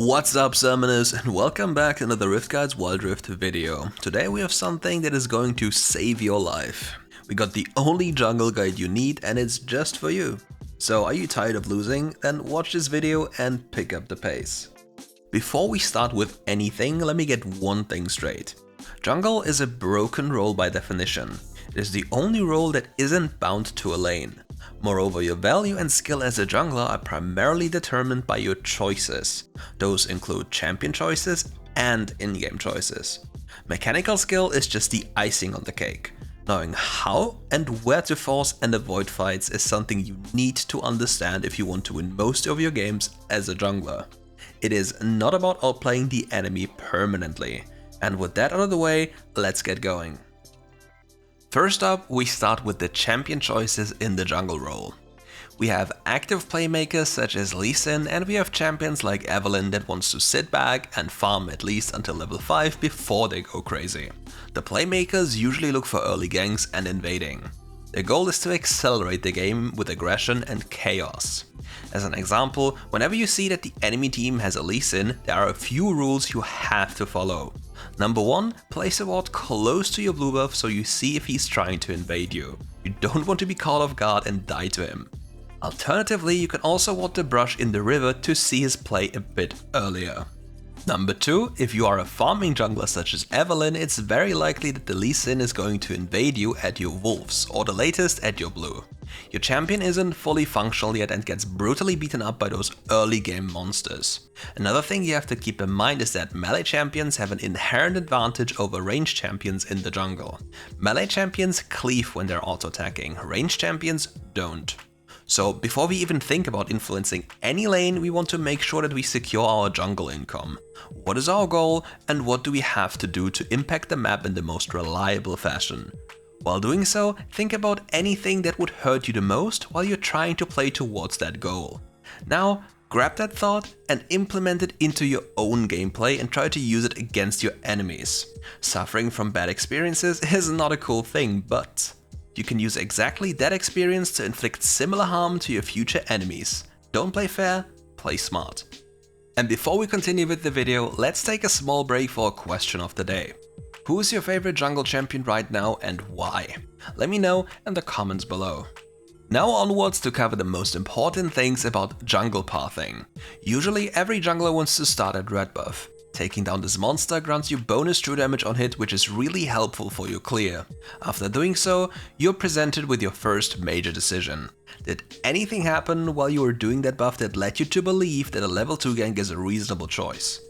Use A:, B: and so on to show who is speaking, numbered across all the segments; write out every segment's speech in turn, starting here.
A: What's up, summoners, and welcome back to another RiftGuides WildRift video. Today we have something that is going to save your life. We got the only jungle guide you need and it's just for you. So are you tired of losing? Then watch this video and pick up the pace. Before we start with anything, let me get one thing straight. Jungle is a broken role by definition. It is the only role that isn't bound to a lane. Moreover, your value and skill as a jungler are primarily determined by your choices. Those include champion choices and in-game choices. Mechanical skill is just the icing on the cake. Knowing how and where to force and avoid fights is something you need to understand if you want to win most of your games as a jungler. It is not about outplaying the enemy permanently. And with that out of the way, let's get going. First up, we start with the champion choices in the jungle role. We have active playmakers such as Lee Sin, and we have champions like Evelynn that wants to sit back and farm at least until level 5 before they go crazy. The playmakers usually look for early ganks and invading. Their goal is to accelerate the game with aggression and chaos. As an example, whenever you see that the enemy team has a Lee Sin, there are a few rules you have to follow. Number 1, place a ward close to your blue buff so you see if he's trying to invade you. You don't want to be caught off guard and die to him. Alternatively, you can also ward the brush in the river to see his play a bit earlier. Number 2, if you are a farming jungler such as Evelynn, it's very likely that the Lee Sin is going to invade you at your wolves, or the latest at your blue. Your champion isn't fully functional yet and gets brutally beaten up by those early game monsters. Another thing you have to keep in mind is that melee champions have an inherent advantage over ranged champions in the jungle. Melee champions cleave when they're auto-attacking, ranged champions don't. So before we even think about influencing any lane, we want to make sure that we secure our jungle income. What is our goal and what do we have to do to impact the map in the most reliable fashion? While doing so, think about anything that would hurt you the most while you're trying to play towards that goal. Now, grab that thought and implement it into your own gameplay and try to use it against your enemies. Suffering from bad experiences is not a cool thing, but you can use exactly that experience to inflict similar harm to your future enemies. Don't play fair, play smart. And before we continue with the video, let's take a small break for a question of the day. Who is your favorite jungle champion right now and why? Let me know in the comments below. Now onwards to cover the most important things about jungle pathing. Usually every jungler wants to start at red buff. Taking down this monster grants you bonus true damage on hit, which is really helpful for your clear. After doing so, you're presented with your first major decision. Did anything happen while you were doing that buff that led you to believe that a level 2 gank is a reasonable choice?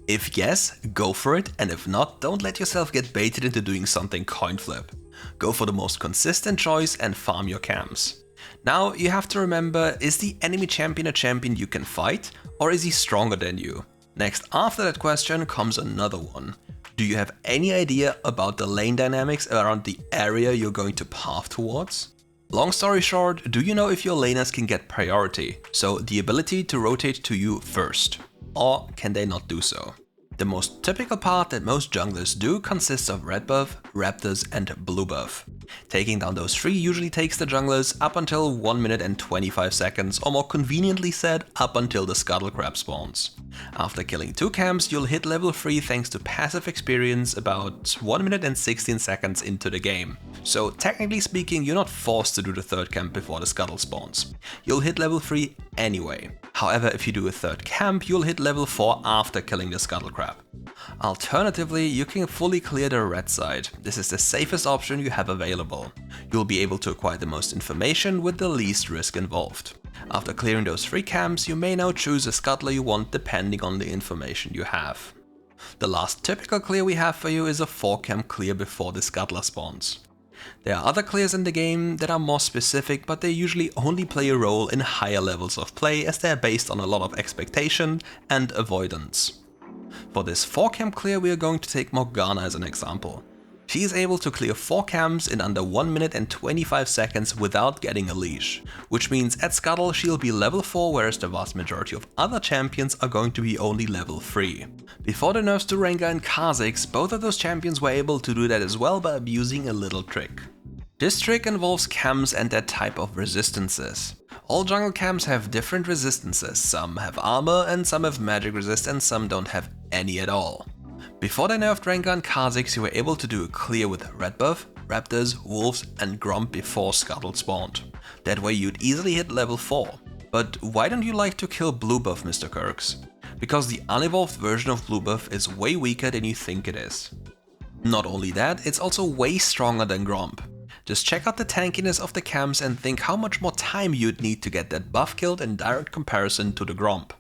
A: If yes, go for it, and if not, don't let yourself get baited into doing something coin flip. Go for the most consistent choice and farm your camps. Now you have to remember, is the enemy champion a champion you can fight, or is he stronger than you? Next after that question comes another one. Do you have any idea about the lane dynamics around the area you're going to path towards? Long story short, do you know if your laners can get priority, so the ability to rotate to you first? Or can they not do so? The most typical path that most junglers do consists of red buff, raptors and blue buff. Taking down those three usually takes the junglers up until 1 minute and 25 seconds, or more conveniently said, up until the scuttle crab spawns. After killing 2 camps, you'll hit level 3 thanks to passive experience about 1 minute and 16 seconds into the game. So technically speaking, you're not forced to do the 3rd camp before the scuttle spawns. You'll hit level 3 anyway. However, if you do a 3rd camp, you'll hit level 4 after killing the scuttle crab. Alternatively, you can fully clear the red side. This is the safest option you have available. You'll be able to acquire the most information with the least risk involved. After clearing those 3 camps, you may now choose a scuttler you want depending on the information you have. The last typical clear we have for you is a 4 camp clear before the scuttler spawns. There are other clears in the game that are more specific, but they usually only play a role in higher levels of play as they are based on a lot of expectation and avoidance. For this 4 camp clear, we are going to take Morgana as an example. She is able to clear 4 camps in under 1 minute and 25 seconds without getting a leash, which means at Scuttle she'll be level 4, whereas the vast majority of other champions are going to be only level 3. Before the nerfs to Rengar and Kha'Zix, both of those champions were able to do that as well by abusing a little trick. This trick involves camps and their type of resistances. All jungle camps have different resistances, some have armor and some have magic resist and some don't have any at all. Before they nerfed Rengar and Kha'Zix, you were able to do a clear with red buff, raptors, wolves and Gromp before Scuttle spawned. That way you'd easily hit level 4. But why don't you like to kill blue buff, Mr. Kirks? Because the unevolved version of blue buff is way weaker than you think it is. Not only that, it's also way stronger than Gromp. Just check out the tankiness of the camps and think how much more time you'd need to get that buff killed in direct comparison to the Gromp.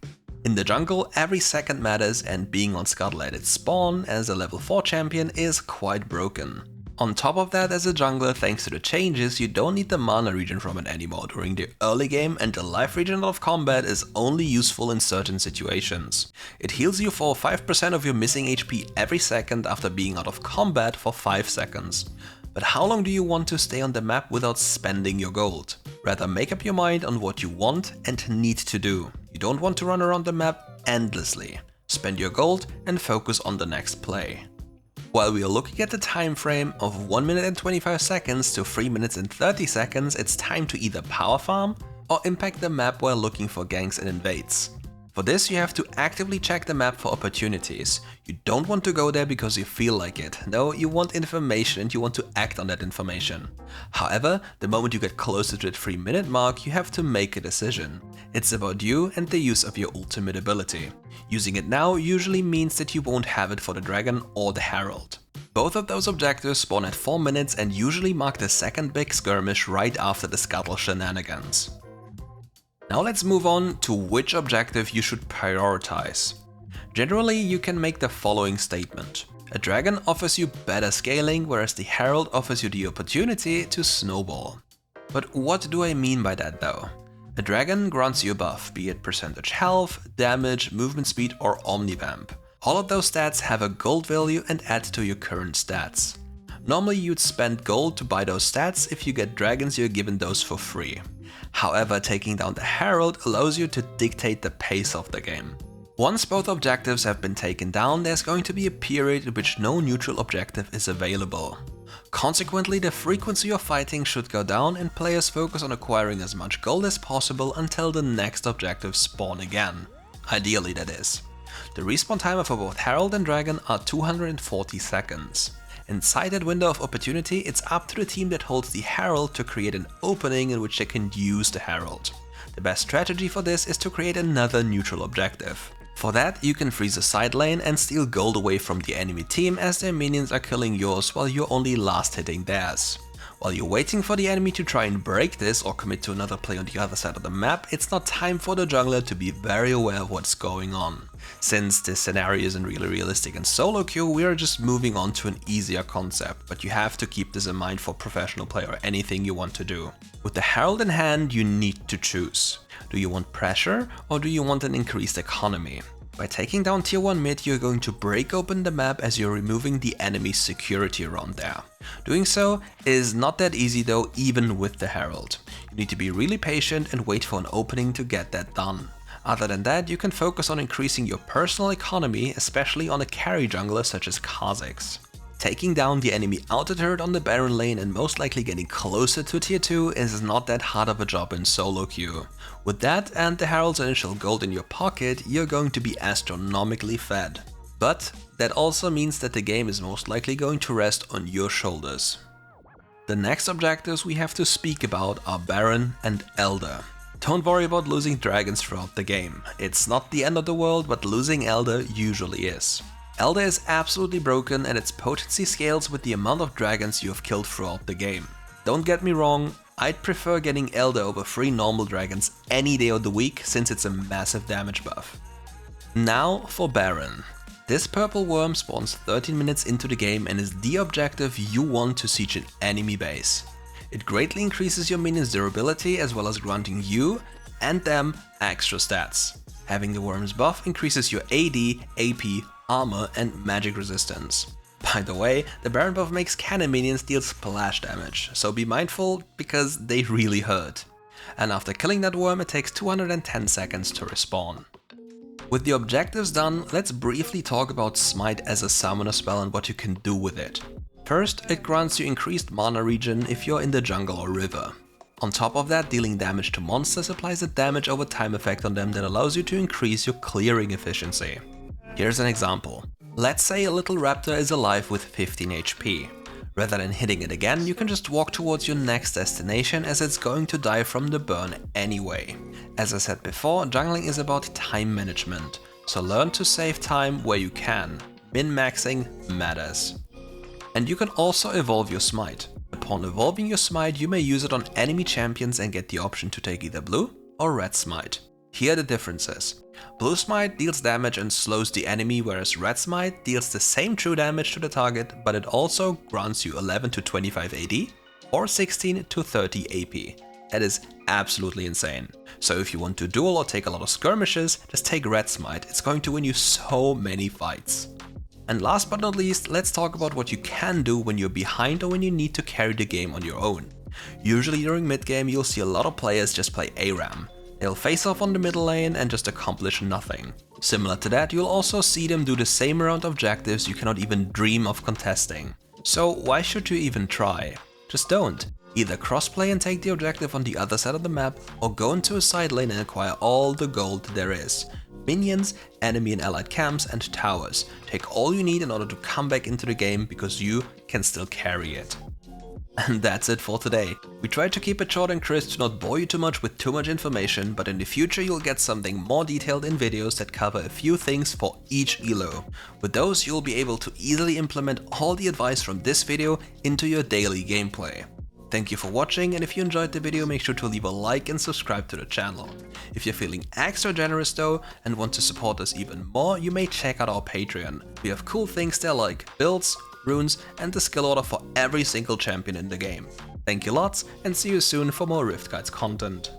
A: In the jungle, every second matters and being on Scuttle at its spawn as a level 4 champion is quite broken. On top of that, as a jungler, thanks to the changes, you don't need the mana regen from it anymore during the early game, and the life regen out of combat is only useful in certain situations. It heals you for 5% of your missing HP every second after being out of combat for 5 seconds. But how long do you want to stay on the map without spending your gold? Rather make up your mind on what you want and need to do. You don't want to run around the map endlessly. Spend your gold and focus on the next play. While we are looking at the time frame of 1 minute and 25 seconds to 3 minutes and 30 seconds, it's time to either power farm or impact the map while looking for ganks and invades. For this you have to actively check the map for opportunities. You don't want to go there because you feel like it. No, you want information and you want to act on that information. However, the moment you get closer to the 3-minute mark, you have to make a decision. It's about you and the use of your ultimate ability. Using it now usually means that you won't have it for the dragon or the herald. Both of those objectives spawn at 4 minutes and usually mark the second big skirmish right after the Scuttle shenanigans. Now let's move on to which objective you should prioritize. Generally, you can make the following statement. A dragon offers you better scaling, whereas the herald offers you the opportunity to snowball. But what do I mean by that though? A dragon grants you a buff, be it percentage health, damage, movement speed or omnivamp. All of those stats have a gold value and add to your current stats. Normally you'd spend gold to buy those stats. If you get dragons, you're given those for free. However, taking down the herald allows you to dictate the pace of the game. Once both objectives have been taken down, there's going to be a period in which no neutral objective is available. Consequently, the frequency of fighting should go down and players focus on acquiring as much gold as possible until the next objectives spawn again. Ideally, that is. The respawn timer for both herald and dragon are 240 seconds. Inside that window of opportunity, it's up to the team that holds the herald to create an opening in which they can use the herald. The best strategy for this is to create another neutral objective. For that, you can freeze a side lane and steal gold away from the enemy team as their minions are killing yours while you're only last hitting theirs. While you're waiting for the enemy to try and break this or commit to another play on the other side of the map, it's not time for the jungler to be very aware of what's going on. Since this scenario isn't really realistic in solo queue, we are just moving on to an easier concept, but you have to keep this in mind for professional play or anything you want to do. With the herald in hand, you need to choose. Do you want pressure or do you want an increased economy? By taking down tier 1 mid, you're going to break open the map as you're removing the enemy's security around there. Doing so is not that easy though, even with the herald. You need to be really patient and wait for an opening to get that done. Other than that, you can focus on increasing your personal economy, especially on a carry jungler such as Kha'Zix. Taking down the enemy outer turret on the Baron lane and most likely getting closer to tier 2 is not that hard of a job in solo queue. With that and the herald's initial gold in your pocket, you're going to be astronomically fed. But that also means that the game is most likely going to rest on your shoulders. The next objectives we have to speak about are Baron and Elder. Don't worry about losing dragons throughout the game. It's not the end of the world, but losing Elder usually is. Elder is absolutely broken and its potency scales with the amount of dragons you have killed throughout the game. Don't get me wrong, I'd prefer getting Elder over 3 normal dragons any day of the week since it's a massive damage buff. Now for Baron. This purple worm spawns 13 minutes into the game and is the objective you want to siege an enemy base. It greatly increases your minions' durability as well as granting you and them extra stats. Having the worm's buff increases your AD, AP, armor and magic resistance. By the way, the Baron buff makes cannon minions deal splash damage, so be mindful because they really hurt. And after killing that worm, it takes 210 seconds to respawn. With the objectives done, let's briefly talk about Smite as a summoner spell and what you can do with it. First, it grants you increased mana regen if you're in the jungle or river. On top of that, dealing damage to monsters applies a damage over time effect on them that allows you to increase your clearing efficiency. Here's an example. Let's say a little raptor is alive with 15 HP. Rather than hitting it again, you can just walk towards your next destination as it's going to die from the burn anyway. As I said before, jungling is about time management, so learn to save time where you can. Min-maxing matters. And you can also evolve your Smite. Upon evolving your Smite, you may use it on enemy champions and get the option to take either blue or red Smite. Here are the differences. Blue Smite deals damage and slows the enemy, whereas red Smite deals the same true damage to the target, but it also grants you 11 to 25 AD or 16 to 30 AP. That is absolutely insane. So if you want to duel or take a lot of skirmishes, just take red Smite, it's going to win you so many fights. And last but not least, let's talk about what you can do when you're behind or when you need to carry the game on your own. Usually during mid game you'll see a lot of players just play ARAM. They'll face off on the middle lane and just accomplish nothing. Similar to that, you'll also see them do the same amount of objectives you cannot even dream of contesting. So why should you even try? Just don't. Either crossplay and take the objective on the other side of the map, or go into a side lane and acquire all the gold there is. Minions, enemy and allied camps, and towers. Take all you need in order to come back into the game, because you can still carry it. And that's it for today. We tried to keep it short and crisp to not bore you too much with too much information, but in the future you'll get something more detailed in videos that cover a few things for each elo. With those you'll be able to easily implement all the advice from this video into your daily gameplay. Thank you for watching, and if you enjoyed the video, make sure to leave a like and subscribe to the channel. If you're feeling extra generous though and want to support us even more, you may check out our Patreon. We have cool things there like builds, runes and the skill order for every single champion in the game. Thank you lots, and see you soon for more RiftGuides content.